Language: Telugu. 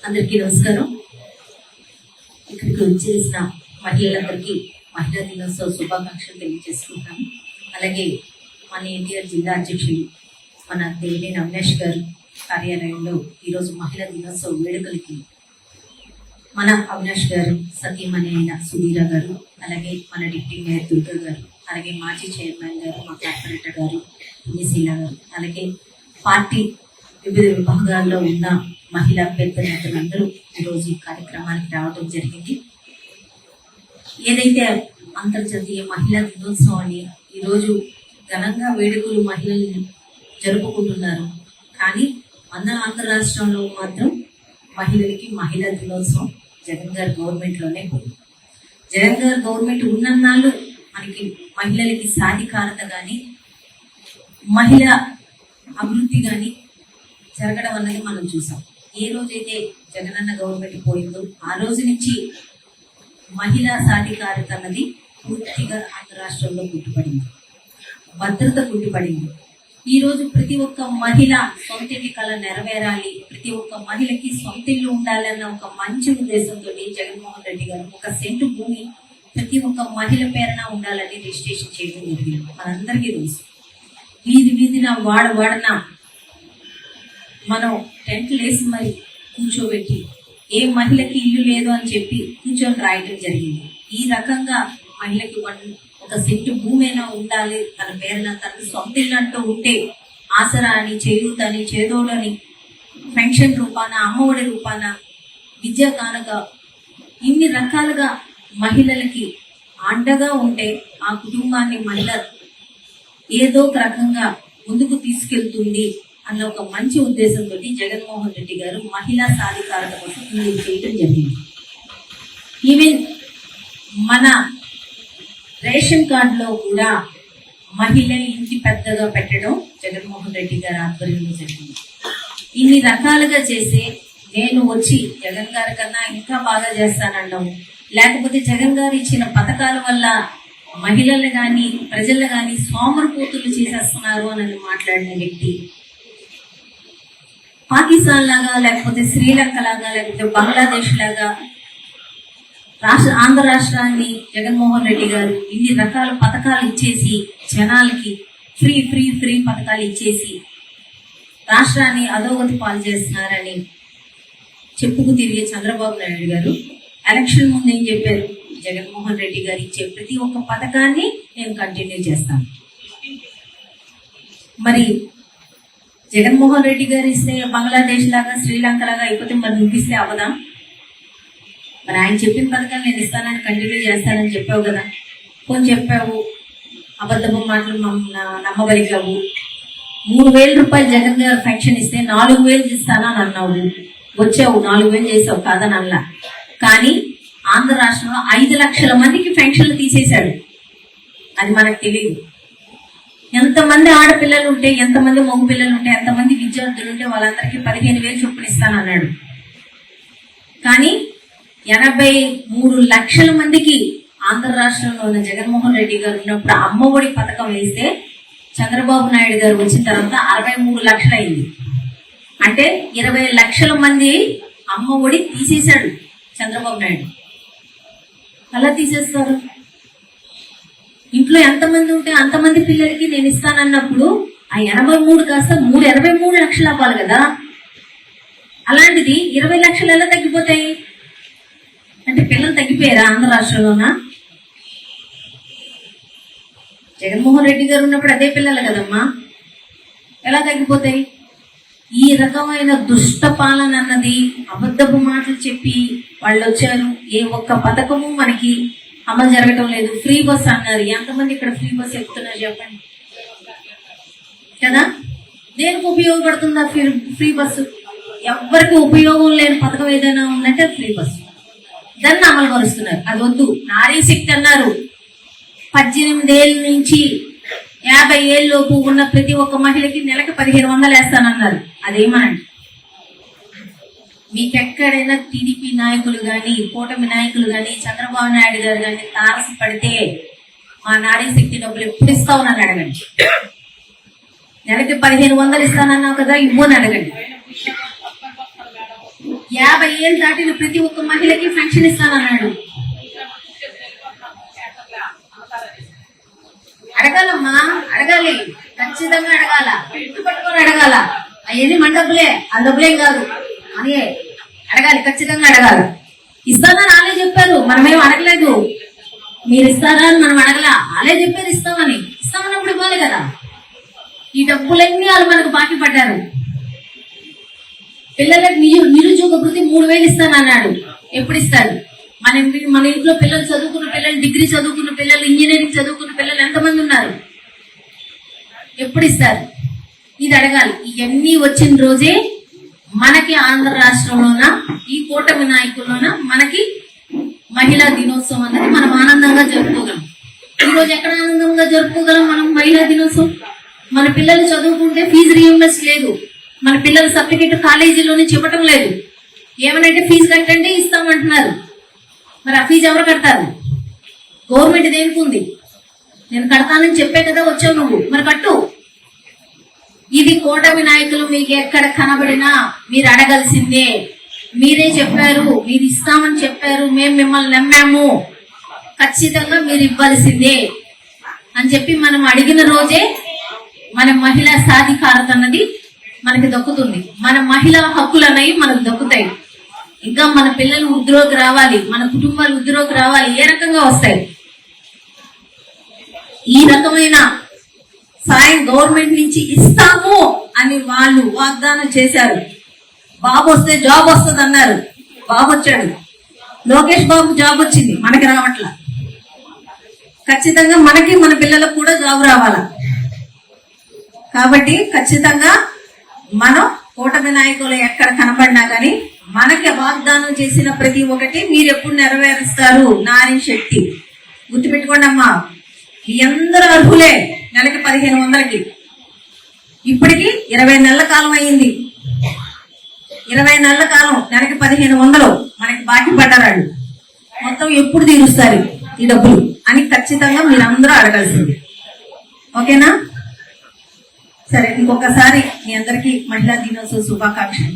అందరికీ నమస్కారం. ఇక్కడికి వచ్చేసిన మహిళలందరికీ మహిళా దినోత్సవ శుభాకాంక్షలు తెలియజేసుకుంటాను. అలాగే మన ఎన్టీఆర్ జిల్లా అధ్యక్షులు మన దేవినేని అవినాష్ గారు కార్యాలయంలో ఈరోజు మహిళా దినోత్సవ వేడుకలకి మన అవినాష్ గారు, సతీమణి అయిన సుధీర గారు, అలాగే మన డిప్యూటీ మేయర్ దుర్గా గారు, అలాగే మాజీ చైర్మన్ గారు, మా కార్పొరేటర్ గారు పుణ్యశీల గారు, అలాగే పార్టీ వివిధ విభాగాల్లో ఉన్న మహిళా పెద్ద నేతలందరూ ఈరోజు ఈ కార్యక్రమానికి రావడం జరిగింది. ఏదైతే అంతర్జాతీయ మహిళా దినోత్సవాన్ని ఈరోజు ఘనంగా వేడుకలు మహిళలు జరుపుకుంటున్నారు. కానీ మన ఆంధ్ర రాష్ట్రంలో మాత్రం మహిళలకి మహిళా దినోత్సవం జగన్ గారి గవర్నమెంట్లోనే పోయింది. జగన్ గారి గవర్నమెంట్ ఉన్నన్నాళ్ళు మనకి మహిళలకి సాధికారత కానీ మహిళ అభివృద్ధి కానీ జరగడం అన్నది మనం చూసాం. ఏ రోజైతే జగనన్న గవర్నమెంట్ పోయిందో ఆ రోజు నుంచి మహిళా సాధికారత అన్నది పూర్తిగా ఆంధ్ర రాష్ట్రంలో పుట్టుపడింది, భద్రత పుట్టుపడింది. ఈ రోజు ప్రతి ఒక్క మహిళ సొంతింటి కళ నెరవేరాలి, ప్రతి ఒక్క మహిళకి సొంతిల్లు ఉండాలన్న ఒక మంచి ఉద్దేశంతో జగన్మోహన్ రెడ్డి గారు ఒక సెంటు భూమి ప్రతి ఒక్క మహిళ పేరున ఉండాలని రిజిస్ట్రేషన్ చేయడం జరిగింది. మనందరికీ తెలుసు. వీధిన వాడన మనం టెంట్లు వేసి మరి కూర్చోబెట్టి ఏ మహిళకి ఇల్లు లేదు అని చెప్పి కూర్చొని రాయడం జరిగింది. ఈ రకంగా మహిళకి ఒక సెంటు భూమి అయినా ఉండాలి, తన పేరున తన సొంత ఇల్లు అంటూ ఉంటే ఆసరా అని, చేయూతని, చేదోడని, పెన్షన్ రూపాన, అమ్మఒడి రూపాన, విద్యా కానుక, ఇన్ని రకాలుగా మహిళలకి అండగా ఉంటే ఆ కుటుంబాన్ని మహిళ ఏదో ఒక రకంగా ముందుకు తీసుకెళ్తుంది అన్న ఒక మంచి ఉద్దేశంతో జగన్మోహన్ రెడ్డి గారు మహిళా సాధికారత కోసం చేయడం జరిగింది. ఈవెన్ మన రేషన్ కార్డులో కూడా మహిళలు ఇంటి పెద్దగా పెట్టడం జగన్మోహన్ రెడ్డి గారి ఆధ్వర్యంలో జరిగింది. ఇన్ని రకాలుగా చేసే నేను వచ్చి జగన్ గారి కన్నా ఇంకా బాగా చేస్తానన్నాము, లేకపోతే జగన్ గారు ఇచ్చిన పథకాల వల్ల మహిళలు గాని ప్రజలు గాని సోమరిపోతులు చేసేస్తున్నారు అని మాట్లాడిన వ్యక్తి పాకిస్తాన్ లాగా, లేకపోతే శ్రీలంక లాగా, లేకపోతే బంగ్లాదేశ్ లాగా ఆంధ్ర రాష్ట్రాన్ని జగన్మోహన్ రెడ్డి గారు ఇన్ని రకాల పథకాలు ఇచ్చేసి జనాలకి ఫ్రీ పథకాలు ఇచ్చేసి రాష్ట్రాన్ని అధోగతి పాలు చేస్తున్నారని చెప్పుకు తిరిగే చంద్రబాబు నాయుడు గారు ఎలక్షన్ ముందు ఏం చెప్పారు? జగన్మోహన్ రెడ్డి గారు ఇచ్చే ప్రతి ఒక్క పథకాన్ని నేను కంటిన్యూ చేస్తాను. మరి జగన్మోహన్ రెడ్డి గారు ఇస్తే బంగ్లాదేశ్ లాగా, శ్రీలంక లాగా అయిపోతే మరి నువ్విస్తే అవదా? మరి ఆయన చెప్పిన పథకాలు నేను ఇస్తానని కంటిన్యూ చేస్తానని చెప్పావు కదా, కొంచెం చెప్పావు, అబద్ధపు మాటలు నమ్మబలిగావు. 3,000 రూపాయలు జగన్ గారు పెన్షన్ ఇస్తే 4,000 ఇస్తానని అన్నావు, వచ్చావు 4,000 చేసావు కాదని అన్నా. కానీ ఆంధ్ర రాష్ట్రంలో 5 లక్షల మందికి పెన్షన్లు తీసేశాడు. అది మనకు తెలియదు. ఎంతమంది ఆడపిల్లలు ఉంటే, ఎంతమంది మగ పిల్లలు ఉంటే, ఎంతమంది విద్యార్థులు ఉంటే వాళ్ళందరికీ 15,000 చొప్పున ఇస్తానన్నాడు. కానీ 83 లక్షల మందికి ఆంధ్ర రాష్ట్రంలో ఉన్న జగన్మోహన్ రెడ్డి గారు ఉన్నప్పుడు అమ్మఒడి పథకం వేస్తే చంద్రబాబు నాయుడు గారు వచ్చిన తర్వాత 63 లక్షలు అయింది. అంటే 20 లక్షల మంది అమ్మఒడి తీసేశాడు చంద్రబాబు నాయుడు. అలా తీసేస్తారు. ఇంట్లో ఎంతమంది ఉంటే అంతమంది పిల్లలకి నేను ఇస్తానన్నప్పుడు ఆ 83 కాస్త 83 లక్షలు అవ్వాలి కదా. అలాంటిది 20 లక్షలు ఎలా తగ్గిపోతాయి? అంటే పిల్లలు తగ్గిపోయారా ఆంధ్ర రాష్ట్రంలోనా? జగన్మోహన్ రెడ్డి గారు ఉన్నప్పుడు అదే పిల్లలు కదమ్మా, ఎలా తగ్గిపోతాయి? ఈ రకమైన దుష్ట పాలన అన్నది, అబద్ధపు మాటలు చెప్పి వాళ్ళు వచ్చారు. ఏ ఒక్క పథకము మనకి అమలు జరగటం లేదు. ఫ్రీ బస్ అన్నారు. ఎంతమంది ఇక్కడ ఫ్రీ బస్ ఎక్కుతున్నారు చెప్పండి కదా? దేనికి ఉపయోగపడుతుందా ఫ్రీ బస్సు? ఎవరికి ఉపయోగం లేని పథకం ఏదైనా ఉందంటే ఫ్రీ బస్సు. దాన్ని అమలు పరుస్తున్నారు. అది వద్దు. నారీ శక్తి అన్నారు. 18 ఏళ్ళ నుంచి 50 ఏళ్ళలోపు ఉన్న ప్రతి ఒక్క మహిళకి నెలకి 1,500 వేస్తానన్నారు. అదేమనండి? మీకెక్కడైనా టీడీపీ నాయకులు గాని, కూటమి నాయకులు గాని, చంద్రబాబు నాయుడు గారు గాని తారసపడితే మా నారీ శక్తి డబ్బులు ఎప్పుడు ఇస్తావు అని అడగండి. నెలకి 1,500 ఇస్తానన్నావు కదా, ఇవ్వని అడగండి. 50 ఏళ్ళు దాటిన ప్రతి ఒక్క మహిళకి పెన్షన్ ఇస్తానన్నాడు. అడగాలమ్మా, అడగాలి, ఖచ్చితంగా అడగాల, పెట్టు పట్టుకొని అడగాల. అవన్నీ మన డబ్బులే, ఆ డబ్బులేం కాదు అని అడగాలి, ఖచ్చితంగా అడగాల. ఇస్తానని వాళ్ళే చెప్పారు, మనమేం అడగలేదు. మీరు ఇస్తారా అని మనం అడగలా, వాళ్ళే చెప్పారు ఇస్తామని. ఇస్తామన్నప్పుడు ఇవ్వాలి కదా. ఈ డబ్బులన్నీ వాళ్ళు మనకు బాకీ పడ్డారు. పిల్లలకు నిరుద్యోగ భృతి 3000 ఇస్తానన్నాడు. ఎప్పుడు ఇస్తాడు? మన ఇంట్లో పిల్లలు చదువుకున్న పిల్లలు, డిగ్రీ చదువుకున్న పిల్లలు, ఇంజనీరింగ్ చదువుకున్న పిల్లలు ఎంతమంది ఉన్నారు? ఎప్పుడు ఇస్తారు? ఇది అడగాలి. ఇవన్నీ వచ్చిన రోజే మనకి ఆంధ్ర రాష్ట్రంలోన, ఈ కూటమి నాయకుల్లోన మనకి మహిళా దినోత్సవం అనేది మనం ఆనందంగా జరుపుకోగలం. ఈ రోజు ఎక్కడ ఆనందంగా జరుపుకోగలం మనం మహిళా దినోత్సవం? మన పిల్లలు చదువుకుంటే ఫీజు రీఎంబర్స్ లేదు. మన పిల్లల సర్టిఫికెట్ కాలేజీలోనే చెప్పటం లేదు. ఏమనంటే ఫీజు కట్టండి ఇస్తామంటున్నారు. మరి ఆ ఫీజు ఎవరు కడతారు? గవర్నమెంట్ దేనికి ఉంది? నేను కడతానని చెప్పే కదా వచ్చావు నువ్వు, మరి కట్టు. ఇది కూటమి నాయకులు మీకు ఎక్కడ కనబడినా మీరు అడగాల్సిందే. మీరే చెప్పారు, మీరు ఇస్తామని చెప్పారు, మేము మిమ్మల్ని నమ్మాము, ఖచ్చితంగా మీరు ఇవ్వాల్సిందే అని చెప్పి మనం అడిగిన రోజే మన మహిళా సాధికారత అన్నది మనకి దక్కుతుంది. మన మహిళా హక్కులు అనేవి మనకు దక్కుతాయి. ఇంకా మన పిల్లలు వృద్ధిలోకి రావాలి, మన కుటుంబాలు వృద్ధిలోకి రావాలి. ఏ రకంగా వస్తాయి? ఈ రకమైన సాయం గవర్నమెంట్ నుంచి ఇస్తాము అని వాళ్ళు వాగ్దానం చేశారు. బాబు వస్తే జాబ్ వస్తుంది అన్నారు. బాబు వచ్చాడు, లోకేష్ బాబు జాబ్ వచ్చింది, మనకి రావట్లా. ఖచ్చితంగా మనకి మన పిల్లలకు కూడా జాబ్ రావాలా. కాబట్టి ఖచ్చితంగా మనం కూటమి నాయకులు ఎక్కడ కనపడినా కానీ మనకి వాగ్దానం చేసిన ప్రతి ఒక్కటి మీరు ఎప్పుడు నెరవేరుస్తారు? నారీ శక్తి గుర్తుపెట్టుకోండి అమ్మా. మీ అందరూ అర్హులే. నెలకి 1500కి ఇప్పటికి 20 నెలల కాలం అయింది. 20 నెలల కాలం నెలకి 1500 మనకి బాకీ పడ్డారు. మొత్తం ఎప్పుడు తీరుస్తారు ఈ డబ్బులు అని ఖచ్చితంగా మీరందరూ అడగాల్సింది. ఓకేనా? సరే, ఇంకొకసారి మీ అందరికీ మహిళా దినోత్సవ శుభాకాంక్షలు.